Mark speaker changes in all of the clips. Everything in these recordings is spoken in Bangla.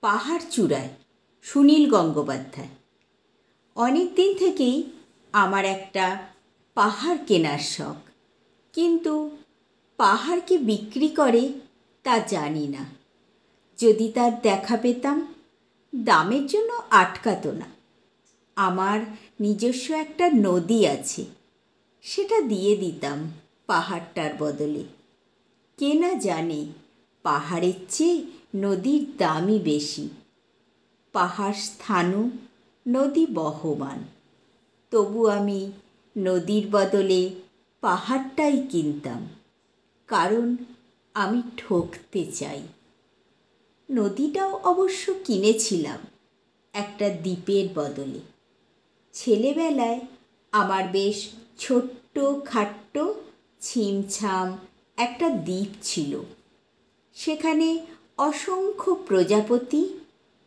Speaker 1: পাহাড় চূড়ায় সুনীল গঙ্গোপাধ্যায়। অনেক দিন থেকেই আমার একটা পাহাড় কেনার শখ, কিন্তু পাহাড়কে বিক্রি করে তা জানি না। যদি তার দেখা পেতাম, দামের জন্য আটকাতো না। আমার নিজস্ব একটা নদী আছে, সেটা দিয়ে দিতাম পাহাড়টার বদলে। কে না জানে পাহাড়ের চেয়ে নদীর দামই বেশি। পাহাড় স্থাণু, নদী বহমান। তবু আমি নদীর বদলে পাহাড়টাই কিনতাম, কারণ আমি ঠকতে চাই। নদীটাও অবশ্য কিনেছিলাম একটা দ্বীপের বদলে। ছেলেবেলায় আমার বেশ ছোট্ট খাট্ট ছিমছাম একটা দ্বীপ ছিল। সেখানে অসংখ্য প্রজাপতি।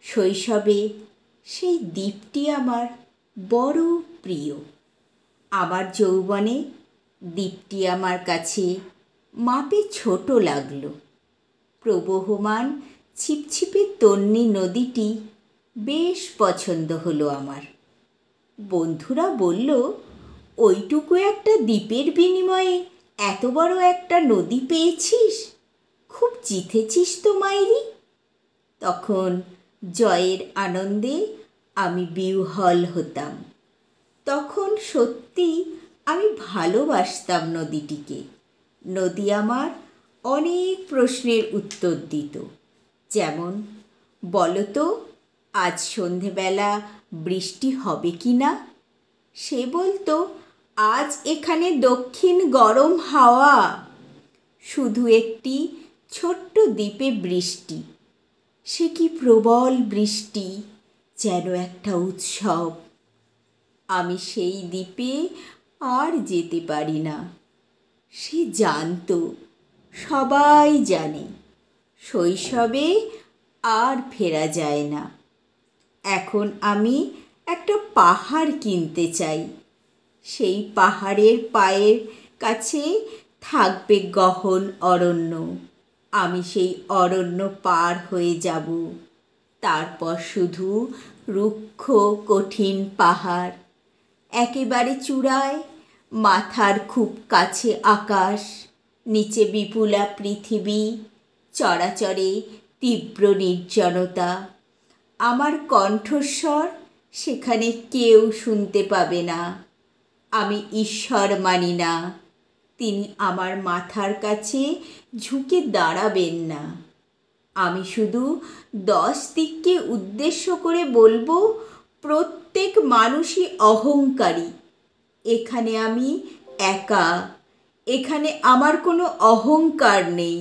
Speaker 1: শৈশবে সেই দ্বীপটি আমার বড় প্রিয়। আমার যৌবনে দ্বীপটি আমার কাছে মাপে ছোট লাগলো। প্রবহমান ছিপছিপে তন্বী নদীটি বেশ পছন্দ হলো আমার। বন্ধুরা বলল, ওইটুকু একটা দ্বীপের বিনিময়ে এত বড় একটা নদী পেয়েছিস, খুব জিতেছিস তো মাইরি। তখন জয়ের আনন্দে আমি বিহ্বল হতাম। তখন সত্যি আমি ভালোবাসতাম নদীটিকে। নদী আমার অনেক প্রশ্নের উত্তর দিত। যেমন, বলো তো আজ সন্ধেবেলা বৃষ্টি হবে কি না? সে বলতো, আজ এখানে দক্ষিণ গরম হাওয়া। শুধু একটি ছোট্ট দ্বীপে বৃষ্টি, সে কি প্রবল বৃষ্টি, যেন একটা উৎসব। আমি সেই দ্বীপে আর যেতে পারি না। সে জানতো, সবাই জানে, শৈশবে আর ফেরা যায় না। এখন আমি একটা পাহাড় কিনতে চাই। সেই পাহাড়ের পায়ের কাছে থাকবে গহন অরণ্য। আমি সেই অরণ্য পার হয়ে যাব। তারপর শুধু রুক্ষ কঠিন পাহাড়, একেবারে চূড়ায় মাথার খুব কাছে আকাশ, নিচে বিপুলা পৃথিবী, চরাচরে তীব্র নির্জনতা। আমার কণ্ঠস্বর সেখানে কেউ শুনতে পাবে না। আমি ঈশ্বর মানি না, তিনি আমার মাথার কাছে ঝুঁকে দাঁড়াবেন না। আমি শুধু 10 দিককে উদ্দেশ্য করে বলবো, প্রত্যেক মানুষই অহংকারী। এখানে আমি একা, এখানে আমার কোনো অহংকার নেই।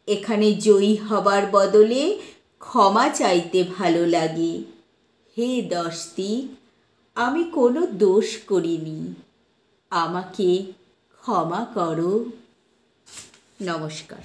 Speaker 1: এখানে জয়ী হবার বদলে ক্ষমা চাইতে ভালো লাগে। হে 10 দিক, আমি কোনো দোষ করিনি, আমাকে ক্ষমা করো। নমস্কার।